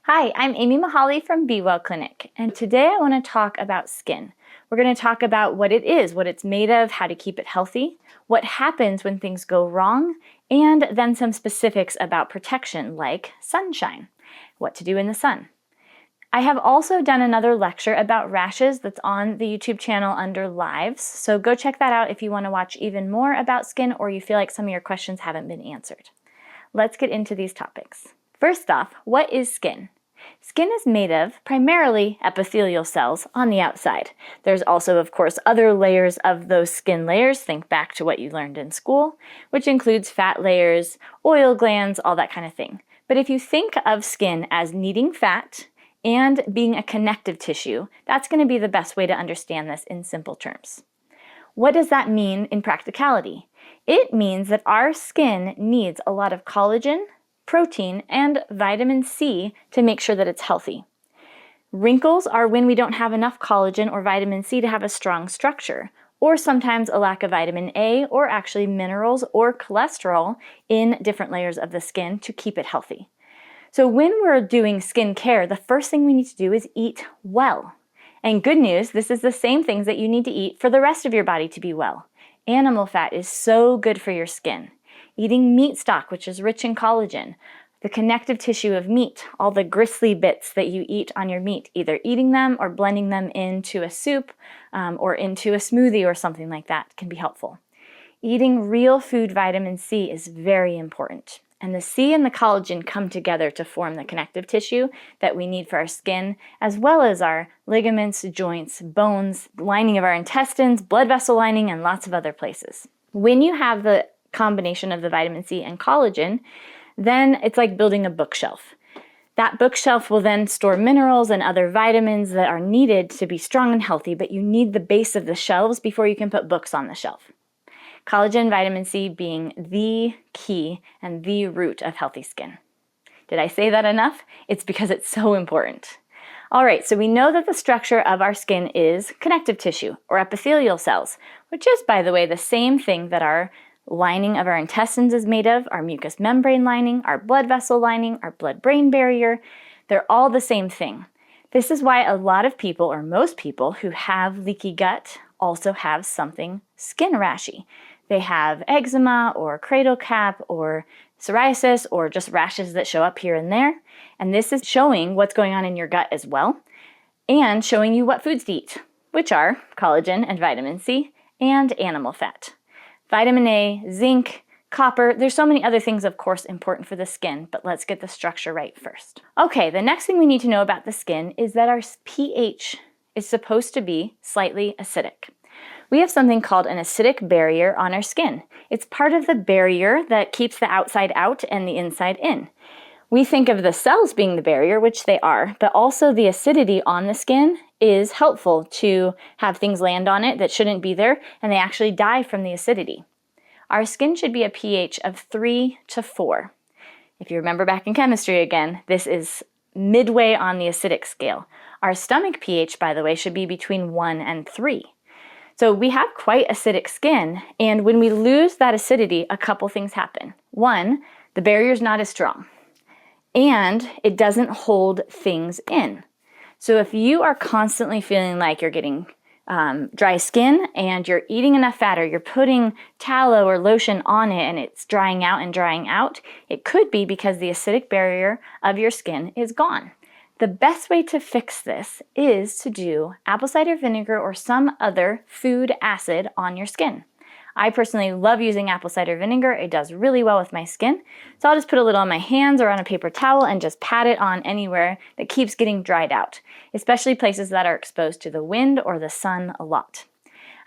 Hi, I'm Amy Mahaly from Be Well Clinic, and today I want to talk about skin. We're going to talk about what it is, what it's made of, how to keep it healthy, what happens when things go wrong, and then some specifics about protection like sunshine, what to do in the sun. I have also done another lecture about rashes that's on the YouTube channel under Lives, so go check that out if you want to watch even more about skin or you feel like some of your questions haven't been answered. Let's get into these topics. First off, what is skin? Skin is made of primarily epithelial cells on the outside. There's also, of course, other layers of those skin layers. Think back to what you learned in school, which includes fat layers, oil glands, all that kind of thing. But if you think of skin as needing fat and being a connective tissue, that's going to be the best way to understand this in simple terms. What does that mean in practicality? It means that our skin needs a lot of collagen, protein, and vitamin C to make sure that it's healthy. Wrinkles are when we don't have enough collagen or vitamin C to have a strong structure, or sometimes a lack of vitamin A or actually minerals or cholesterol in different layers of the skin to keep it healthy. So when we're doing skin care, the first thing we need to do is eat well. And good news, this is the same things that you need to eat for the rest of your body to be well. Animal fat is so good for your skin. Eating meat stock, which is rich in collagen, the connective tissue of meat, all the gristly bits that you eat on your meat, either eating them or blending them into a soup or into a smoothie or something like that can be helpful. Eating real food vitamin C is very important. And the C and the collagen come together to form the connective tissue that we need for our skin, as well as our ligaments, joints, bones, lining of our intestines, blood vessel lining, and lots of other places. When you have the combination of the vitamin C and collagen, then it's like building a bookshelf. That bookshelf will then store minerals and other vitamins that are needed to be strong and healthy, but you need the base of the shelves before you can put books on the shelf. Collagen, vitamin C being the key and the root of healthy skin. Did I say that enough? It's because it's so important. All right, so we know that the structure of our skin is connective tissue or epithelial cells, which is, by the way, the same thing that our lining of our intestines is made of, our mucous membrane lining, our blood vessel lining, our blood-brain barrier. They're all the same thing. This is why a lot of people, or most people, who have leaky gut also have something skin rashy. They have eczema or cradle cap or psoriasis or just rashes that show up here and there. And this is showing what's going on in your gut as well and showing you what foods to eat, which are collagen and vitamin C and animal fat. Vitamin A, zinc, copper, there's so many other things, of course, important for the skin, but let's get the structure right first. Okay, the next thing we need to know about the skin is that our pH is supposed to be slightly acidic. We have something called an acidic barrier on our skin. It's part of the barrier that keeps the outside out and the inside in. We think of the cells being the barrier, which they are, but also the acidity on the skin is helpful to have things land on it that shouldn't be there, and they actually die from the acidity. Our skin should be a pH of 3 to 4. If you remember back in chemistry again, this is midway on the acidic scale. Our stomach pH, by the way, should be between 1 and 3. So we have quite acidic skin, and when we lose that acidity, a couple things happen. One, the barrier's not as strong, and it doesn't hold things in. So if you are constantly feeling like you're getting dry skin and you're eating enough fat or you're putting tallow or lotion on it and it's drying out, it could be because the acidic barrier of your skin is gone. The best way to fix this is to do apple cider vinegar or some other food acid on your skin. I personally love using apple cider vinegar. It does really well with my skin. So I'll just put a little on my hands or on a paper towel and just pat it on anywhere that keeps getting dried out, especially places that are exposed to the wind or the sun a lot.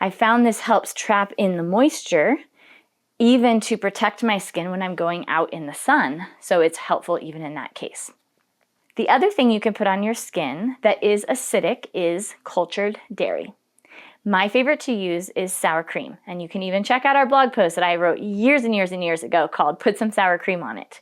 I found this helps trap in the moisture, even to protect my skin when I'm going out in the sun. So it's helpful even in that case. The other thing you can put on your skin that is acidic is cultured dairy. My favorite to use is sour cream, and you can even check out our blog post that I wrote years and years and years ago called Put Some Sour Cream on It.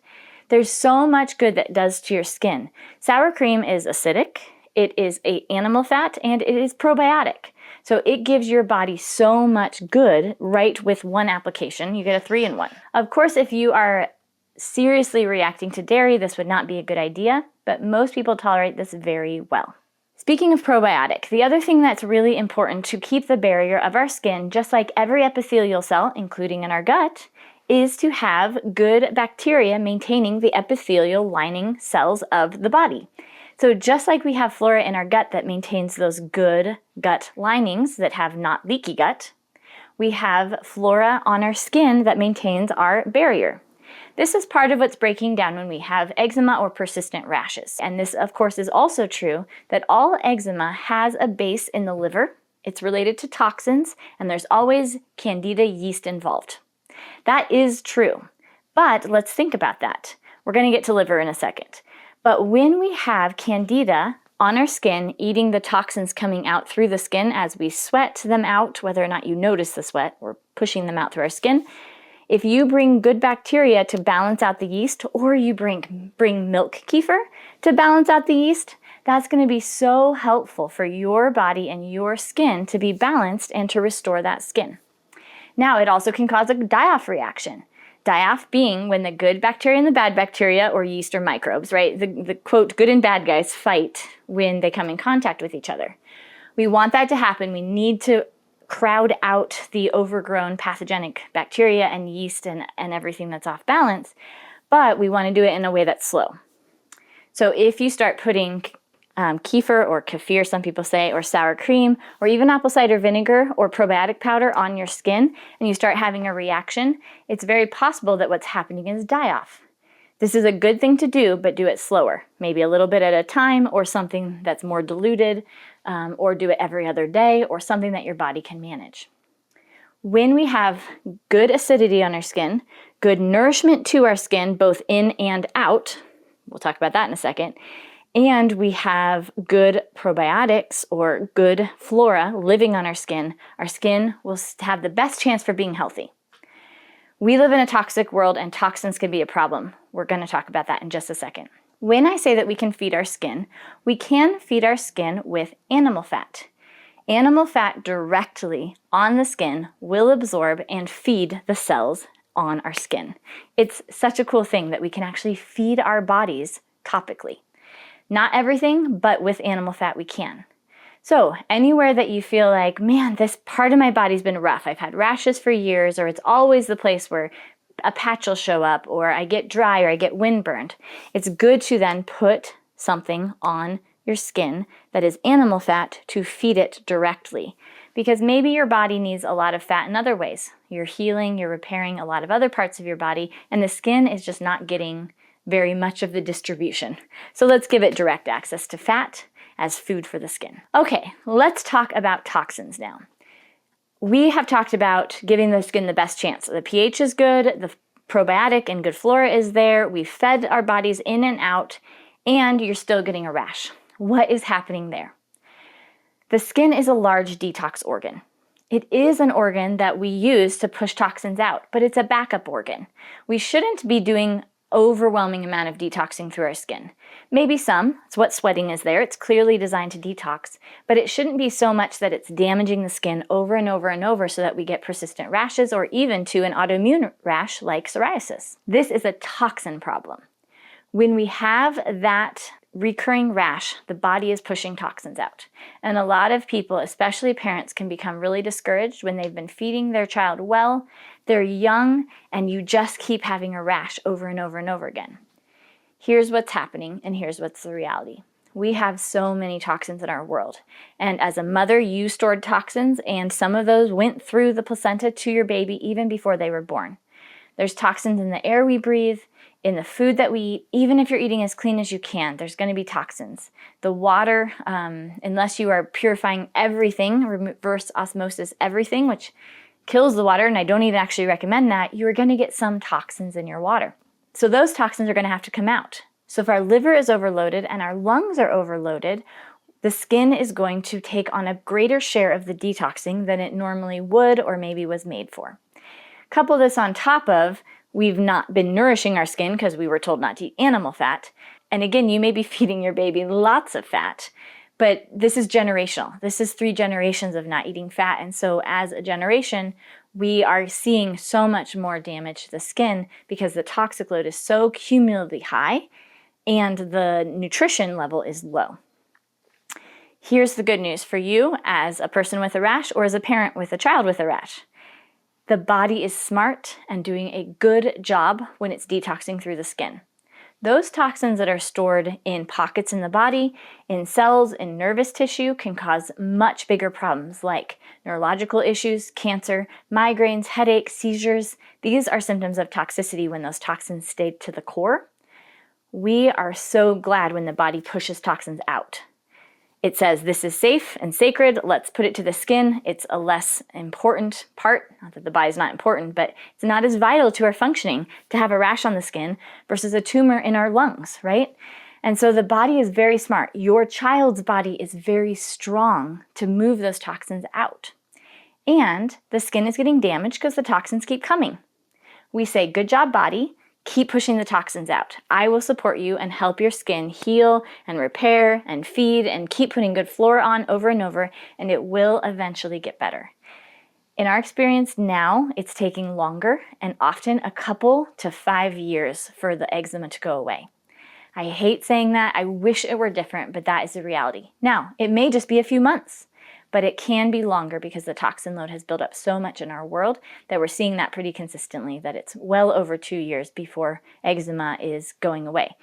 There's so much good that it does to your skin. Sour cream is acidic, it is an animal fat, and it is probiotic. So it gives your body so much good right with one application. You get a 3-in-1. Of course, if you are seriously reacting to dairy, this would not be a good idea, but most people tolerate this very well. Speaking of probiotic, the other thing that's really important to keep the barrier of our skin, just like every epithelial cell, including in our gut, is to have good bacteria maintaining the epithelial lining cells of the body. So just like we have flora in our gut that maintains those good gut linings that have not leaky gut, we have flora on our skin that maintains our barrier. This is part of what's breaking down when we have eczema or persistent rashes. And this, of course, is also true that all eczema has a base in the liver. It's related to toxins, and there's always Candida yeast involved. That is true. But let's think about that. We're going to get to liver in a second. But when we have Candida on our skin, eating the toxins coming out through the skin as we sweat them out, whether or not you notice the sweat, we're pushing them out through our skin. If you bring good bacteria to balance out the yeast, or you bring milk kefir to balance out the yeast, that's going to be so helpful for your body and your skin to be balanced and to restore that skin. Now, it also can cause a die-off reaction. Die-off being when the good bacteria and the bad bacteria, or yeast or microbes, right? The quote, good and bad guys fight when they come in contact with each other. We want that to happen. We need to crowd out the overgrown pathogenic bacteria and yeast and everything that's off balance, but we want to do it in a way that's slow. So if you start putting kefir or kefir, some people say, or sour cream, or even apple cider vinegar or probiotic powder on your skin, and you start having a reaction, it's very possible that what's happening is die-off. This is a good thing to do, but do it slower, maybe a little bit at a time, or something that's more diluted, or do it every other day, or something that your body can manage. When we have good acidity on our skin, good nourishment to our skin, both in and out, we'll talk about that in a second, and we have good probiotics or good flora living on our skin will have the best chance for being healthy. We live in a toxic world, and toxins can be a problem. We're going to talk about that in just a second. When I say that we can feed our skin, we can feed our skin with animal fat. Animal fat directly on the skin will absorb and feed the cells on our skin. It's such a cool thing that we can actually feed our bodies topically. Not everything, but with animal fat we can. So anywhere that you feel like, man, this part of my body's been rough, I've had rashes for years, or it's always the place where a patch will show up, or I get dry, or I get windburned, it's good to then put something on your skin that is animal fat to feed it directly. Because maybe your body needs a lot of fat in other ways. You're healing, you're repairing a lot of other parts of your body, and the skin is just not getting very much of the distribution. So let's give it direct access to fat as food for the skin. Okay, let's talk about toxins now. We have talked about giving the skin the best chance. The pH is good, the probiotic and good flora is there, we've fed our bodies in and out, and you're still getting a rash. What is happening there? The skin is a large detox organ. It is an organ that we use to push toxins out, but it's a backup organ. We shouldn't be doing overwhelming amount of detoxing through our skin. Maybe some, it's what sweating is there, it's clearly designed to detox, but it shouldn't be so much that it's damaging the skin over and over and over so that we get persistent rashes or even to an autoimmune rash like psoriasis. This is a toxin problem. When we have that recurring rash, the body is pushing toxins out. And a lot of people, especially parents, can become really discouraged when they've been feeding their child well, they're young, and you just keep having a rash over and over and over again. Here's what's happening, and here's what's the reality. We have so many toxins in our world. And as a mother, you stored toxins, and some of those went through the placenta to your baby even before they were born. There's toxins in the air we breathe, in the food that we eat. Even if you're eating as clean as you can, there's going to be toxins. The water, unless you are purifying everything, reverse osmosis everything, which kills the water, and I don't even actually recommend that, you're going to get some toxins in your water. So those toxins are going to have to come out. So if our liver is overloaded and our lungs are overloaded, the skin is going to take on a greater share of the detoxing than it normally would or maybe was made for. Couple this on top of we've not been nourishing our skin because we were told not to eat animal fat. And again, you may be feeding your baby lots of fat, but this is generational. This is 3 generations of not eating fat. And so as a generation, we are seeing so much more damage to the skin because the toxic load is so cumulatively high and the nutrition level is low. Here's the good news for you as a person with a rash or as a parent with a child with a rash. The body is smart and doing a good job when it's detoxing through the skin. Those toxins that are stored in pockets in the body, in cells, in nervous tissue can cause much bigger problems like neurological issues, cancer, migraines, headaches, seizures. These are symptoms of toxicity when those toxins stay to the core. We are so glad when the body pushes toxins out. It says this is safe and sacred, let's put it to the skin. It's a less important part, not that the body's not important, but it's not as vital to our functioning to have a rash on the skin versus a tumor in our lungs, right? And so the body is very smart. Your child's body is very strong to move those toxins out. And the skin is getting damaged because the toxins keep coming. We say, good job, body. Keep pushing the toxins out. I will support you and help your skin heal and repair and feed and keep putting good flora on over and over, and it will eventually get better. In our experience now, it's taking longer and often a couple to 5 years for the eczema to go away. I hate saying that. I wish it were different, but that is the reality. Now, it may just be a few months, but it can be longer because the toxin load has built up so much in our world that we're seeing that pretty consistently, that it's well over 2 years before eczema is going away.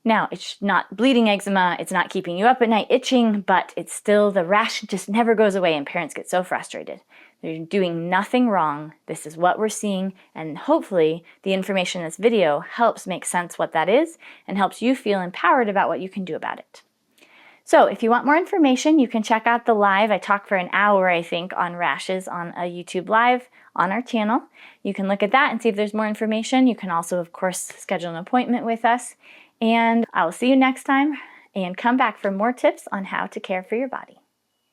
Now, it's not bleeding eczema, it's not keeping you up at night itching, but it's still, the rash just never goes away and parents get so frustrated. They're doing nothing wrong. This is what we're seeing, and hopefully the information in this video helps make sense what that is and helps you feel empowered about what you can do about it. So if you want more information, you can check out the live. I talk for an hour, I think, on rashes on a YouTube live on our channel. You can look at that and see if there's more information. You can also, of course, schedule an appointment with us. And I will see you next time, and come back for more tips on how to care for your body.